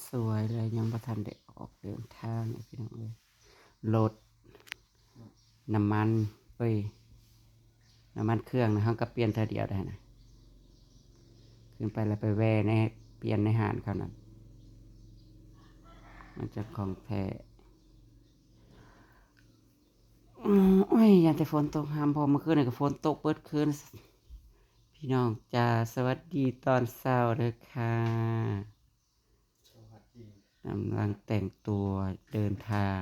สวยเลยยังประทันได้ออกเดินทางพี่น้องเลยรถน้ำมันน้ำมันเครื่องนะเขาก็เปลี่ยนเธอเดียวได้นะขึ้นไปแล้วไปแว่ในเปลี่ยนในหานเขานั้นมันจะของแท้โอ้ยอยากจะฝนตกห้ามพอเมื่อคืนนี่ก็ฝนตกเปิดคืนพี่น้องจ้าสวัสดีตอนเช้าเลยค่ะกำลังแต่งตัวเดินทาง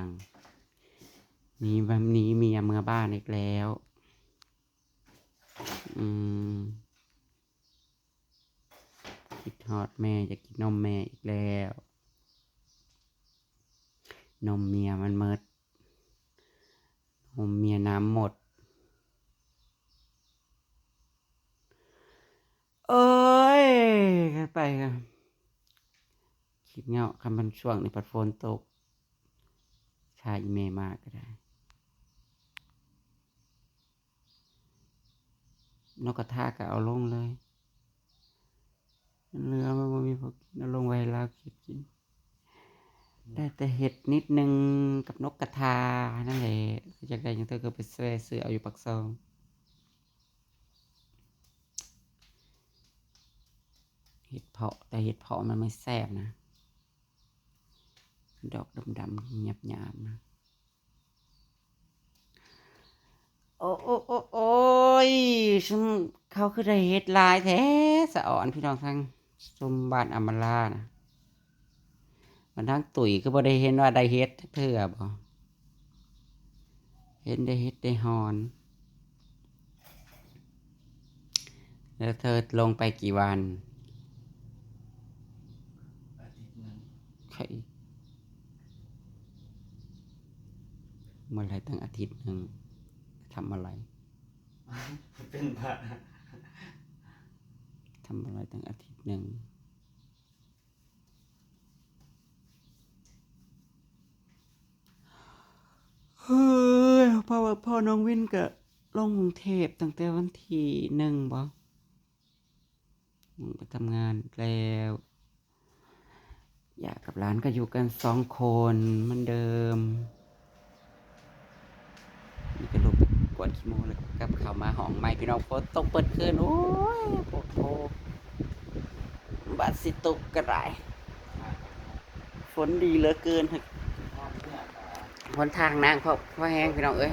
นี้วันนี้เมียเมื่อบ้านอีกแล้วคิดฮอดแม่จะกินนมแม่อีกแล้วนมเมียมันเมิดนมเมียน้ำหมดเอ้ยไปกันคิดเงาคำมันช่วงในปัดฝนตกชาอีเมมากก็ได้นกกระทาก็เอาลงเลยเรือมันไม่มีพอกินเอาลงไว้แล้วคิดกินได้แต่เห็ดนิดนึงกับนกกระทานั่นแหละจากใดยังเธอก็ไปเสื้อเอาอยู่ปักซองเห็ดเพาะแต่เห็ดเพาะมันไม่แซ่บนะดอกดำๆหยาบๆนะโอ้โอ้โอ้โอ้ยฉันเขาคือได้เห็ดลายแท้สะอ่อนพี่น้องทางสมบ้านอำมาลานะมันทั้งตุ๋ยก็บ่ได้เห็นว่าได้เฮ็ดเถื่อบ่เห็นได้เฮ็ดได้ฮอนแล้วเธอลงไปกี่วันอาทิตย์หนึงใครเมื่อไรตั้งอาทิตย์หนึ่งทำอะไรเป็นพระทำอะไรตั้งอาทิตย์หนึ่งเฮ้ยพ่อน้องวินก็ลงกรุงเทพตั้งแต่วันที่1บ่ไปทำงานแล้วอยากกับร้านก็อยู่กัน2 คนเหมือนเดิมนี่ก็ลงไปกวาดขี้โมเลยกับเข้ามาห้องใหม่พี่น้องฝนตกเปิดคืนโอ้ยโอ้โหบาดสิตกกระไรฝนดีเหลือเกินหนทางนางเพราะแห้งพี่น้องเอ้ย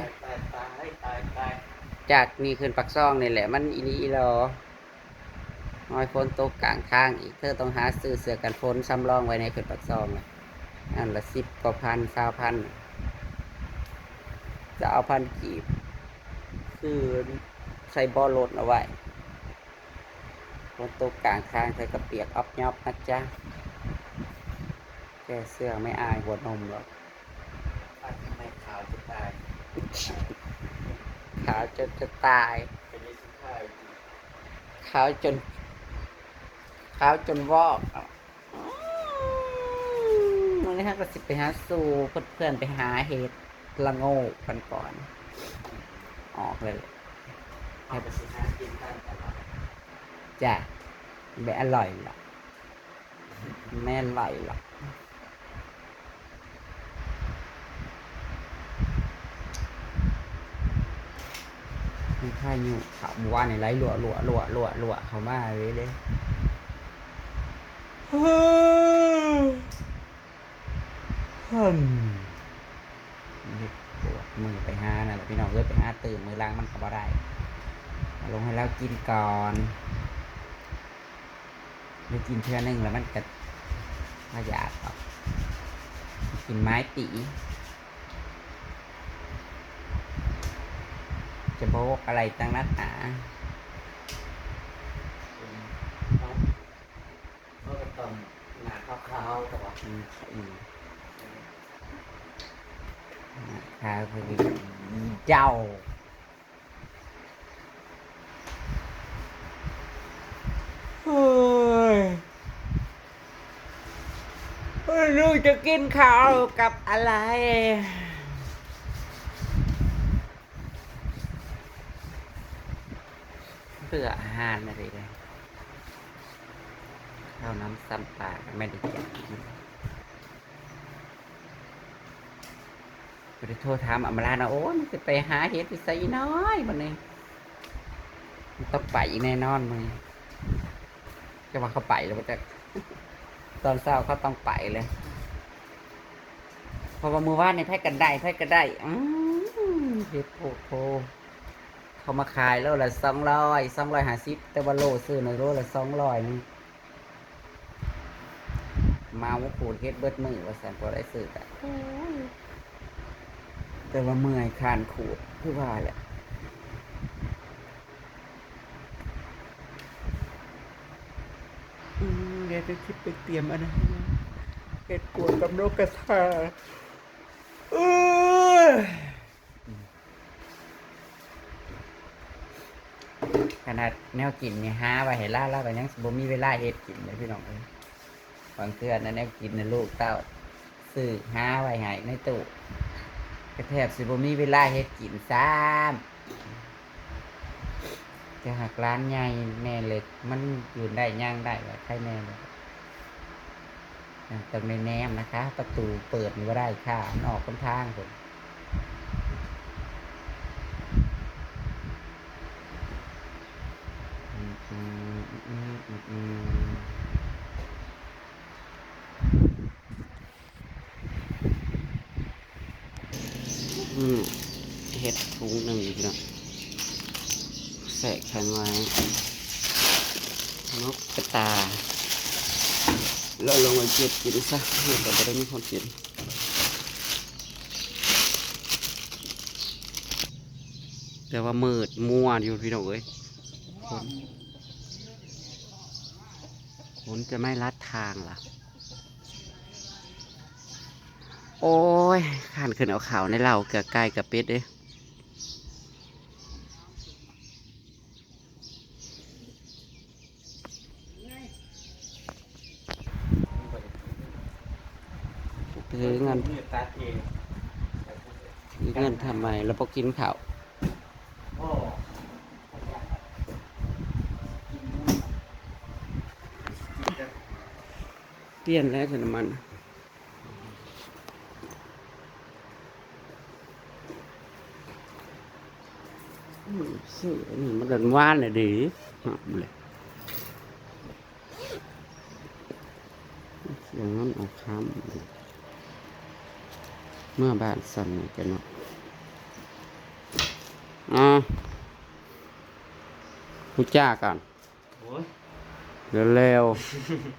จากนี่ขึ้นปักซ่องนี่แหละมันอีนี่อีรอน้อยฝนตกกลางทางอีกเธอต้องหาซื้อเสื้อกันฝนซ้ำรองไว้ในขึ้นปักซ่องเลยนั่นละ10 กว่าพัน20,000จะเอาพันกีบคือใส่บอลรถเอาไว้ฝนตกกลางทางใส่กระเปียกอับยับนะจ๊ะแค่เสื้อไม่อายหัวนมหรอก ทำไมขาวจะตายขาวจนจะตายเป็นในสุดท้าย ขาวจนวอกวันนี้ก็สิไปหาสู่เพื่อนไปหาเห็ดละโง่กันก่อนออกเลยเอาไปสิหากินกันตลอดจ้ะแบบอร่อยหรอกแม่อร่อยหรอกมีข้าอยู่ขาวบ้านในไรหลัวเขามาเลยปวดมือไปหาน่ะพี่น้องเอ้ยไปหาตื่นมือล้างมันก็บ่ได้ลงให้เรากินก่อนไม่กินเท่านึงแล้วมันก็ไม่อยากหรอกกินไม้ตีจะโบกอะไรตั้งนักหนาเขาก็ต้องหนาขาวๆแต่ว่าข้าวคือเจ้าเฮ้ยลูกจะกินข้าวกับอะไรเพื่ออาหารอะไรเลยข้าวน้ำซ้ำปลาไม่ได้กิน ไปโทรถามอำมาลานะโอ้ยมันจะไปหาเฮ็ดที่ไสน้อยบัดนี้มันต้องไปแน่นอนมึงจะว่าเขาไปแล้วมันจะตอนเช้าเขาต้องไปเลยเพราะว่ามือว่านในไพ่กันได้เฮ็ดโพเขามาขายแล้วละ250แต่ว่าโลซื้อในโลละ200นึงมาว่าขูดเฮ็ดเบิดมือว่าซั่นบ่ได้ซื้อกันแต่ว่าเมื่อยคานขูดคือว่าแหละเดี๋ยวจะคิดไปเตรียมอันนั้นเห็ดปวดกับนกกระทาขนาดแนวกินเนี่ยหาไว้ให้ล่าไปยังบ่มีเวลาเฮ็ดกินเลยพี่น้องเอ้ยบางเทื่อนะแนวกินนะลูกเต้าซื้อหาไว้ให้ในตู้กระแทบสิบ่มีเวลาเฮ็ดกินซ้ำจะหักร้านใหญ่แน่เลยมันอยู่ได้ย่างได้ว่าใครแน่เลยตรงในแนมนะคะ ประตูเปิดไม่ได้ค่ะนอกค่อนข้างผมเห็ดถุงหนึ่งพี่น้องแสะแข็งไว้นกกระตาเราลงมาเก็บกินซะเห็ดแต่ไม่ได้มีคนกินแต่ว่ามืดมัวอยู่พี่น้องเอ้ยคนจะไม่ลัดทางล่ะโอ้ยข้านขึ้นเอาข่าวในเราเกือบใกล้กับเป็ดเด้ถือเงินทำไมเราพอกินข้าวเตี้ยนแล้วถึงมันซื้อนี่มันเดินว่านเลยดิเลยเสียงนั้นออกคำเมื่อบ้านสั่นกันเนาะทุจ้าก่อนเร็ว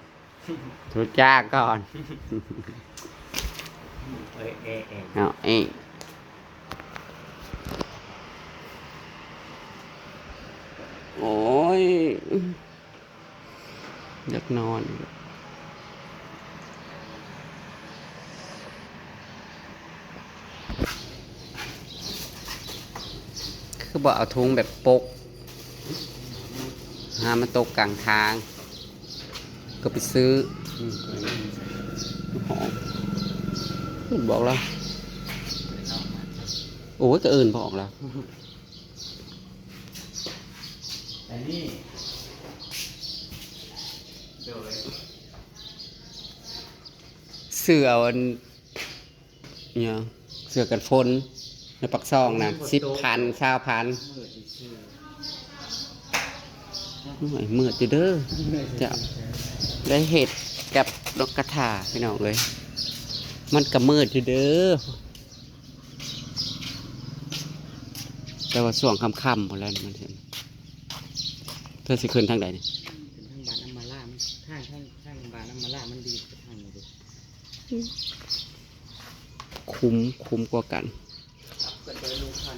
ๆทุจ้าก่อนเอาโอ้ยอยากนอนคือบอกเอาทุงแบบปกหามันตกกลางทางก็ไปซื้อหอมบอกแล้วโอ้ยก็อื่นบอกแล้วอันนี้เสือวันเนี่ยเสือกันฝนในปักซองนะ10,000 20,000มืดอยู่เด้อจะได้เห็ดกับนกกระทาพี่น้องเลยมันก็มืดอยู่เด้อแต่ว่าส่วงค่ำๆหมดแล้วมันเห็นเธอสิขึ้นทางใดนี่ทางบ้านน้ำมาล่ามันทางบ้านน้ำมาล่ามันดีกว่าทางนี้ดูคุ้มกว่ากันเกิดไปลูกพัน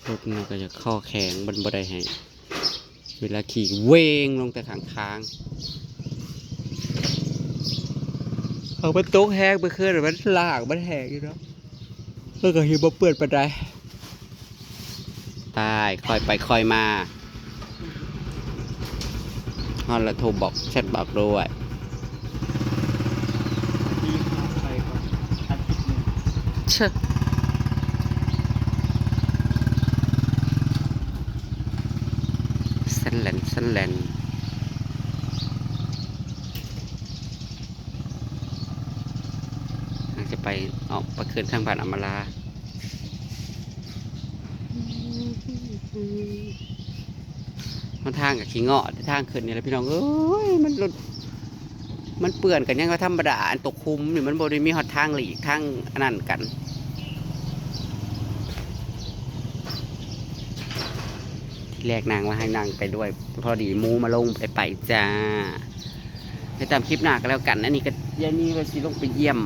รถมันก็จะข้อแข็งบนบันไดให้เวลาขี่เว้งลงแต่ข้างทางเอาไปตกแหกไปเคลื่อนมันลากมันแหกอยู่เนาะแล้วก็หิบเปื้อนปันไดตายค่อยไปค่อยมาฮอนละโทรบอกแชทบอกด้วยดีไปก่อนอาทิตย์นึง มันแลนจะไปออกไปคืนข้างบ้านอำมาลามันทางกับขี้เงาะทางขึ้นนี่แหละพี่น้องเอ้ยมันเปื่อนกันยังก็ธรรมดาอันตกคุมนี่มันบริมีหอดทางหลีกทางอันนั้นกันที่แรกนางว่าให้นางไปด้วยพอดีมูมาลงไปจ้าไปตามคลิปหน้าก็แล้วกันอันนี้ก็ยานี่ว่าสิลงไปเยี่ยม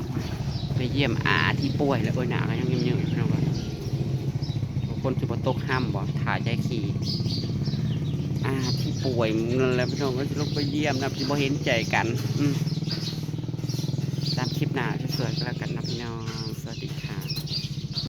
อาที่ป่วยแล้วโอ้ยหนาก็ยังเงียบๆพี่น้องว่าคนที่บ่ตกห้ามบ่ถ่ายใจขี่ที่ป่วยนั่นแหละพี่น้องก็จะลงไปเยี่ยมนะที่บ่เห็นใจกันตามคลิปหน้าสวยๆก็แล้วกันนะพี่น้อง